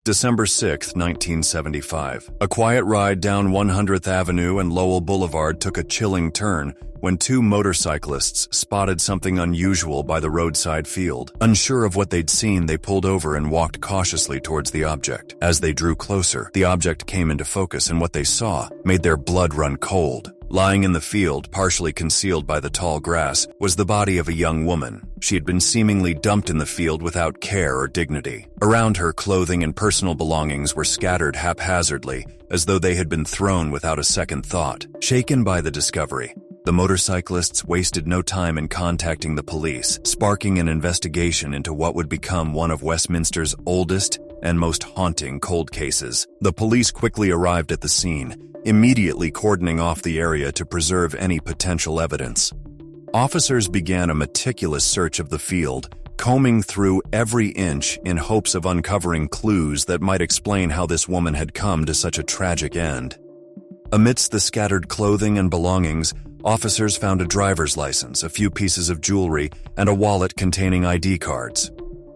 December 6, 1975. A quiet ride down 100th Avenue and Lowell Boulevard took a chilling turn when two motorcyclists spotted something unusual by the roadside field. Unsure of what they'd seen, they pulled over and walked cautiously towards the object. As they drew closer, the object came into focus, and what they saw made their blood run cold. Lying in the field, partially concealed by the tall grass, was the body of a young woman. She had been seemingly dumped in the field without care or dignity. Around her, clothing and personal belongings were scattered haphazardly, as though they had been thrown without a second thought. Shaken by the discovery, the motorcyclists wasted no time in contacting the police, sparking an investigation into what would become one of Westminster's oldest and most haunting cold cases. The police quickly arrived at the scene, immediately cordoning off the area to preserve any potential evidence. Officers began a meticulous search of the field, combing through every inch in hopes of uncovering clues that might explain how this woman had come to such a tragic end. Amidst the scattered clothing and belongings, officers found a driver's license, a few pieces of jewelry, and a wallet containing ID cards.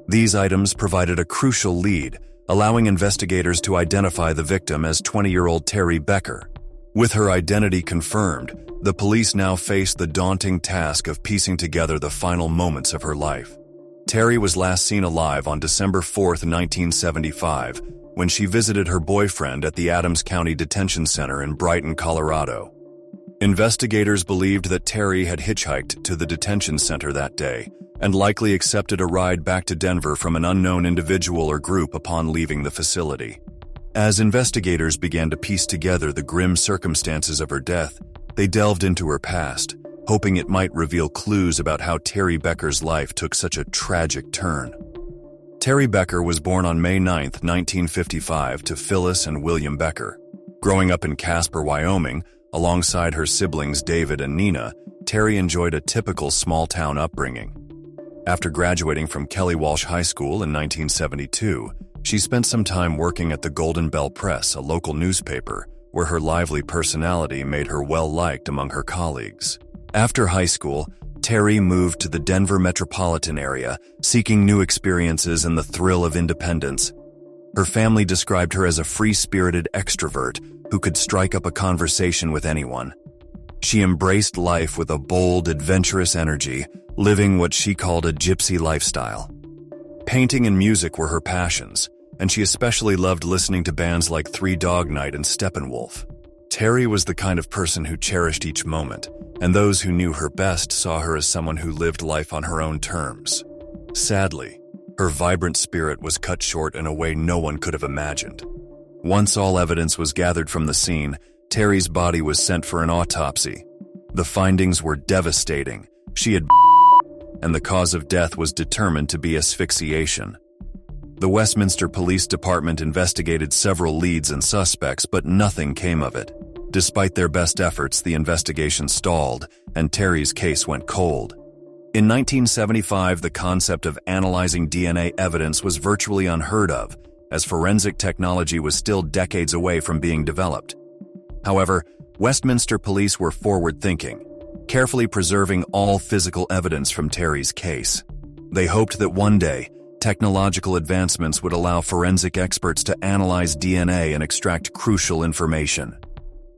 These items provided a crucial lead, allowing investigators to identify the victim as 20-year-old Teree Becker. With her identity confirmed, the police now faced the daunting task of piecing together the final moments of her life. Teree was last seen alive on December 4, 1975, when she visited her boyfriend at the Adams County Detention Center in Brighton, Colorado. Investigators believed that Teree had hitchhiked to the detention center that day and likely accepted a ride back to Denver from an unknown individual or group upon leaving the facility. As investigators began to piece together the grim circumstances of her death, they delved into her past, hoping it might reveal clues about how Teree Becker's life took such a tragic turn. Teree Becker was born on May 9, 1955, to Phyllis and William Becker. Growing up in Casper, Wyoming, alongside her siblings David and Nina, Teree enjoyed a typical small-town upbringing. After graduating from Kelly Walsh High School in 1972, she spent some time working at the Golden Bell Press, a local newspaper, where her lively personality made her well-liked among her colleagues. After high school, Teree moved to the Denver metropolitan area, seeking new experiences and the thrill of independence. Her family described her as a free-spirited extrovert who could strike up a conversation with anyone. She embraced life with a bold, adventurous energy, living what she called a gypsy lifestyle. Painting and music were her passions, and she especially loved listening to bands like Three Dog Night and Steppenwolf. Teree was the kind of person who cherished each moment, and those who knew her best saw her as someone who lived life on her own terms. Sadly, her vibrant spirit was cut short in a way no one could have imagined. Once all evidence was gathered from the scene, Teree's body was sent for an autopsy. The findings were devastating. She had and the cause of death was determined to be asphyxiation. The Westminster Police Department investigated several leads and suspects, but nothing came of it. Despite their best efforts, the investigation stalled, and Teree's case went cold. In 1975, the concept of analyzing DNA evidence was virtually unheard of, as forensic technology was still decades away from being developed. However, Westminster police were forward-thinking, carefully preserving all physical evidence from Teree's case. They hoped that one day, technological advancements would allow forensic experts to analyze DNA and extract crucial information.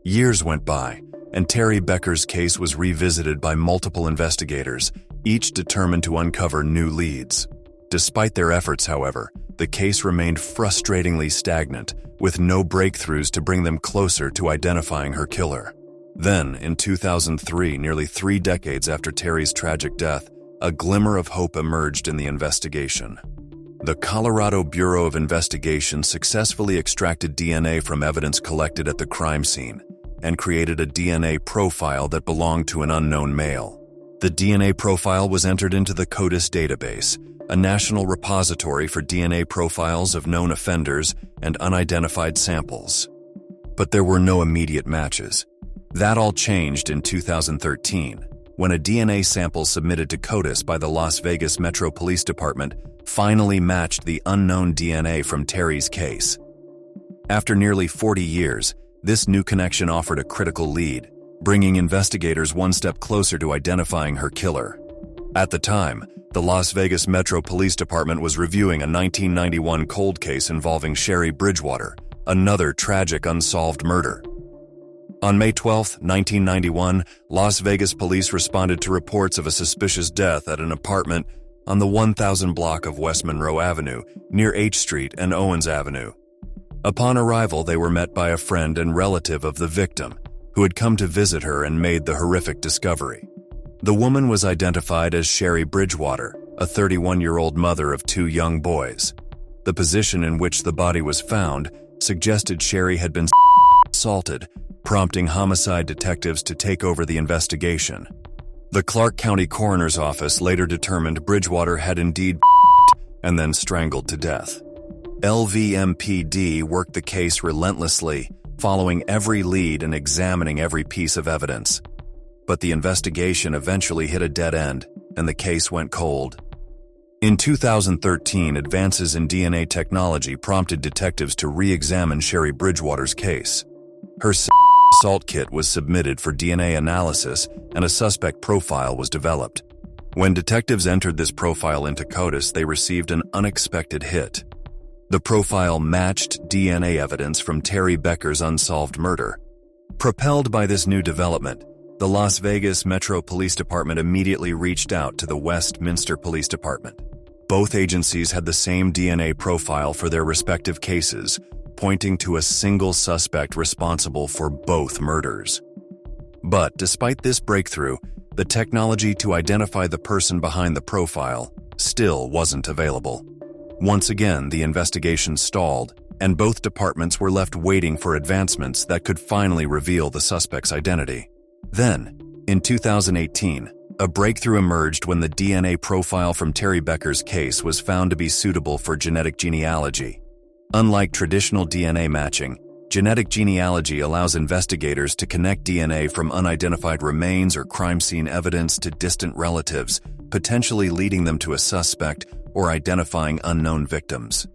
Years went by, and Teree Becker's case was revisited by multiple investigators, each determined to uncover new leads. Despite their efforts, however, the case remained frustratingly stagnant, with no breakthroughs to bring them closer to identifying her killer. Then, in 2003, nearly 3 decades after Teree's tragic death, a glimmer of hope emerged in the investigation. The Colorado Bureau of Investigation successfully extracted DNA from evidence collected at the crime scene and created a DNA profile that belonged to an unknown male. The DNA profile was entered into the CODIS database, a national repository for DNA profiles of known offenders and unidentified samples. But there were no immediate matches. That all changed in 2013, when a DNA sample submitted to CODIS by the Las Vegas Metro Police Department finally matched the unknown DNA from Teree's case. After nearly 40 years, this new connection offered a critical lead, bringing investigators one step closer to identifying her killer. At the time, the Las Vegas Metro Police Department was reviewing a 1991 cold case involving Sherrie Bridgewater, another tragic unsolved murder. On May 12, 1991, Las Vegas police responded to reports of a suspicious death at an apartment on the 1000 block of West Monroe Avenue, near H Street and Owens Avenue. Upon arrival, they were met by a friend and relative of the victim, who had come to visit her and made the horrific discovery. The woman was identified as Sherrie Bridgewater, a 31-year-old mother of 2 young boys. The position in which the body was found suggested Sherrie had been assaulted, prompting homicide detectives to take over the investigation. The Clark County Coroner's Office later determined Bridgewater had indeed and then strangled to death. LVMPD worked the case relentlessly, following every lead and examining every piece of evidence. But the investigation eventually hit a dead end, and the case went cold. In 2013, advances in DNA technology prompted detectives to re-examine Sherrie Bridgewater's case. Her assault kit was submitted for DNA analysis, and a suspect profile was developed. When detectives entered this profile into CODIS, they received an unexpected hit. The profile matched DNA evidence from Teree Becker's unsolved murder. Propelled by this new development, the Las Vegas Metro Police Department immediately reached out to the Westminster Police Department. Both agencies had the same DNA profile for their respective cases, pointing to a single suspect responsible for both murders. But despite this breakthrough, the technology to identify the person behind the profile still wasn't available. Once again, the investigation stalled, and both departments were left waiting for advancements that could finally reveal the suspect's identity. Then, in 2018, a breakthrough emerged when the DNA profile from Teree Becker's case was found to be suitable for genetic genealogy. Unlike traditional DNA matching, genetic genealogy allows investigators to connect DNA from unidentified remains or crime scene evidence to distant relatives, potentially leading them to a suspect or identifying unknown victims.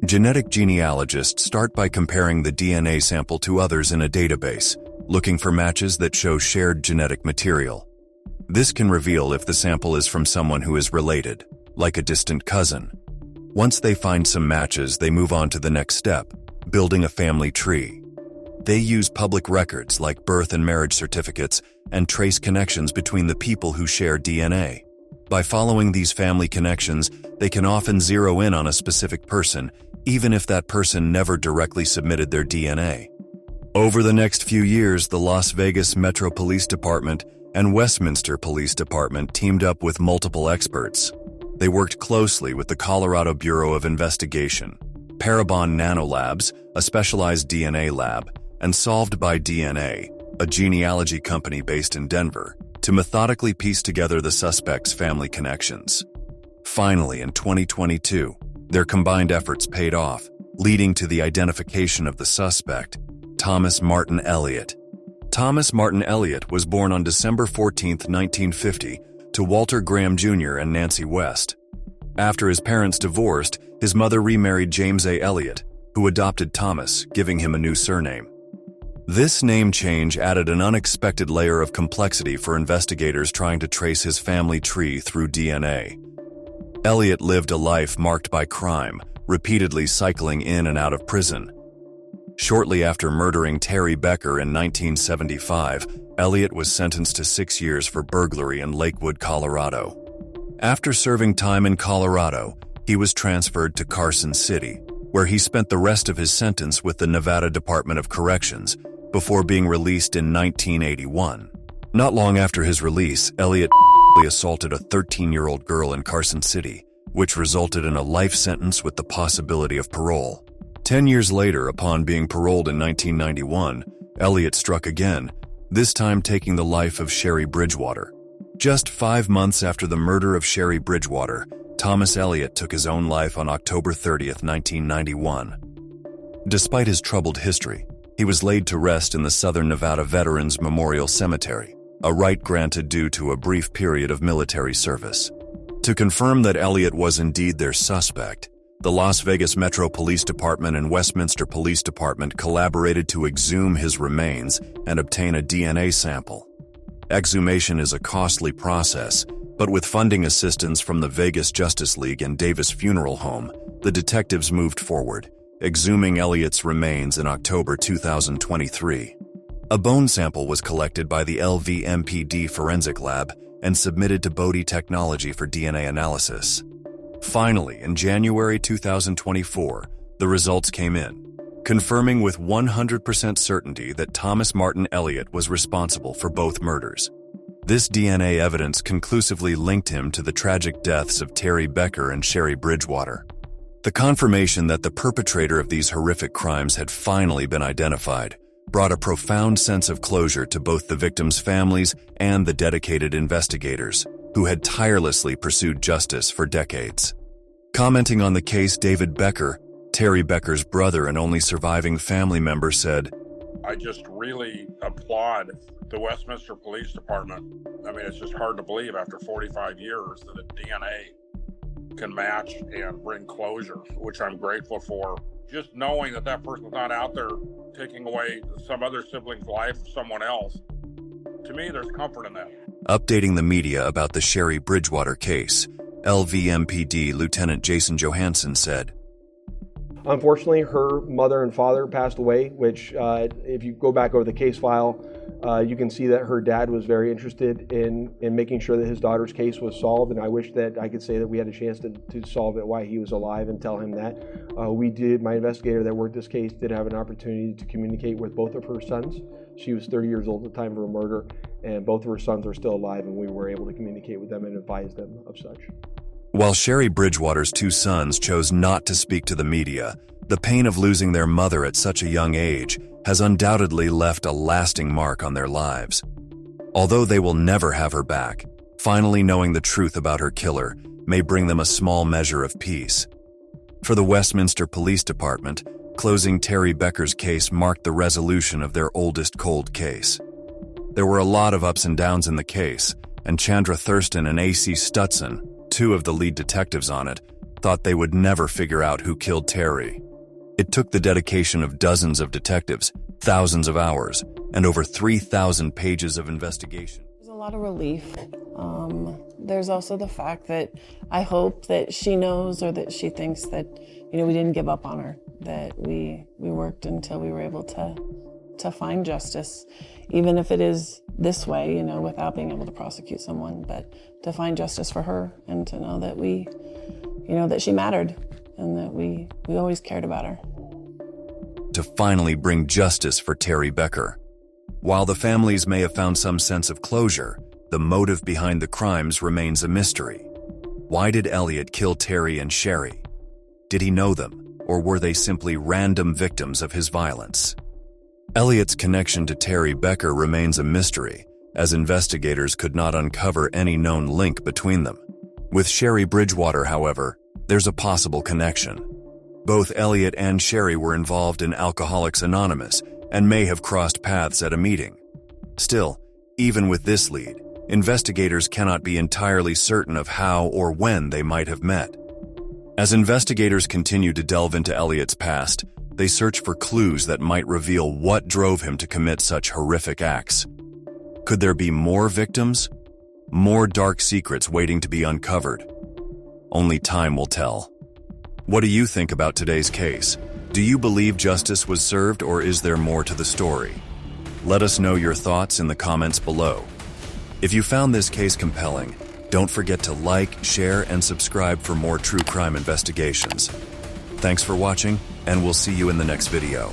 Genetic genealogists start by comparing the DNA sample to others in a database, looking for matches that show shared genetic material. This can reveal if the sample is from someone who is related, like a distant cousin. Once they find some matches, they move on to the next step, building a family tree. They use public records like birth and marriage certificates and trace connections between the people who share DNA. By following these family connections, they can often zero in on a specific person, even if that person never directly submitted their DNA. Over the next few years, the Las Vegas Metro Police Department and Westminster Police Department teamed up with multiple experts. They worked closely with the Colorado Bureau of Investigation, Parabon Nanolabs, a specialized DNA lab, and Solved by DNA, a genealogy company based in Denver, to methodically piece together the suspect's family connections. Finally, in 2022, their combined efforts paid off, leading to the identification of the suspect, Thomas Martin Elliott. Thomas Martin Elliott was born on December 14, 1950, to Walter Graham Jr. and Nancy West. After his parents divorced, his mother remarried James A. Elliott, who adopted Thomas, giving him a new surname. This name change added an unexpected layer of complexity for investigators trying to trace his family tree through DNA. Elliott lived a life marked by crime, repeatedly cycling in and out of prison. Shortly after murdering Teree Becker in 1975, Elliott was sentenced to 6 years for burglary in Lakewood, Colorado. After serving time in Colorado, he was transferred to Carson City, where he spent the rest of his sentence with the Nevada Department of Corrections before being released in 1981. Not long after his release, Elliott assaulted a 13-year-old girl in Carson City, which resulted in a life sentence with the possibility of parole. 10 years later, upon being paroled in 1991, Elliott struck again, this time taking the life of Sherrie Bridgewater. Just 5 months after the murder of Sherrie Bridgewater, Thomas Elliott took his own life on October 30, 1991. Despite his troubled history, he was laid to rest in the Southern Nevada Veterans Memorial Cemetery, a right granted due to a brief period of military service. To confirm that Elliott was indeed their suspect, the Las Vegas Metro Police Department and Westminster Police Department collaborated to exhume his remains and obtain a DNA sample. Exhumation is a costly process, But with funding assistance from the Vegas Justice League and Davis Funeral Home, the detectives moved forward, exhuming Elliott's remains in October 2023. A bone sample was collected by the LVMPD Forensic Lab and submitted to Bodhi Technology for DNA analysis. Finally, in January 2024, the results came in, confirming with 100% certainty that Thomas Martin Elliott was responsible for both murders. This DNA evidence conclusively linked him to the tragic deaths of Teree Becker and Sherrie Bridgewater. The confirmation that the perpetrator of these horrific crimes had finally been identified brought a profound sense of closure to both the victims' families and the dedicated investigators who had tirelessly pursued justice for decades. Commenting on the case, David Becker, Teree Becker's brother and only surviving family member, said, "I just really applaud the Westminster Police Department. I mean, it's just hard to believe after 45 years that a DNA can match and bring closure, which I'm grateful for. Just knowing that that person's not out there taking away some other sibling's life of someone else, to me, there's comfort in that." Updating the media about the Sherrie Bridgewater case, LVMPD Lieutenant Jason Johansson said, "Unfortunately, her mother and father passed away, which if you go back over the case file, you can see that her dad was very interested in making sure that his daughter's case was solved, and I wish that I could say that we had a chance to solve it while he was alive and tell him that. My investigator that worked this case did have an opportunity to communicate with both of her sons. She was 30 years old at the time of her murder, and both of her sons are still alive, and we were able to communicate with them and advise them of such." While Sherrie Bridgewater's two sons chose not to speak to the media, the pain of losing their mother at such a young age has undoubtedly left a lasting mark on their lives. Although they will never have her back, finally knowing the truth about her killer may bring them a small measure of peace. For the Westminster Police Department, closing Teree Becker's case marked the resolution of their oldest cold case. There were a lot of ups and downs in the case, and Chandra Thurston and A.C. Stutson, two of the lead detectives on it, thought they would never figure out who killed Teree. It took the dedication of dozens of detectives, thousands of hours, and over 3,000 pages of investigation. There's a lot of relief. There's also the fact that I hope that she knows, or that she thinks that, we didn't give up on her, that we worked until we were able to find justice, even if it is this way, without being able to prosecute someone, but to find justice for her and to know that that she mattered and that we always cared about her. To finally bring justice for Teree Becker. While the families may have found some sense of closure, the motive behind the crimes remains a mystery. Why did Elliott kill Teree and Sherrie? Did he know them, or were they simply random victims of his violence? Elliott's connection to Teree Becker remains a mystery, as investigators could not uncover any known link between them. With Sherrie Bridgewater, however, there's a possible connection. Both Elliott and Sherrie were involved in Alcoholics Anonymous and may have crossed paths at a meeting. Still, even with this lead, investigators cannot be entirely certain of how or when they might have met. As investigators continue to delve into Elliott's past, they search for clues that might reveal what drove him to commit such horrific acts. Could there be more victims? More dark secrets waiting to be uncovered? Only time will tell. What do you think about today's case? Do you believe justice was served, or is there more to the story? Let us know your thoughts in the comments below. If you found this case compelling, don't forget to like, share, and subscribe for more true crime investigations. Thanks for watching, and we'll see you in the next video.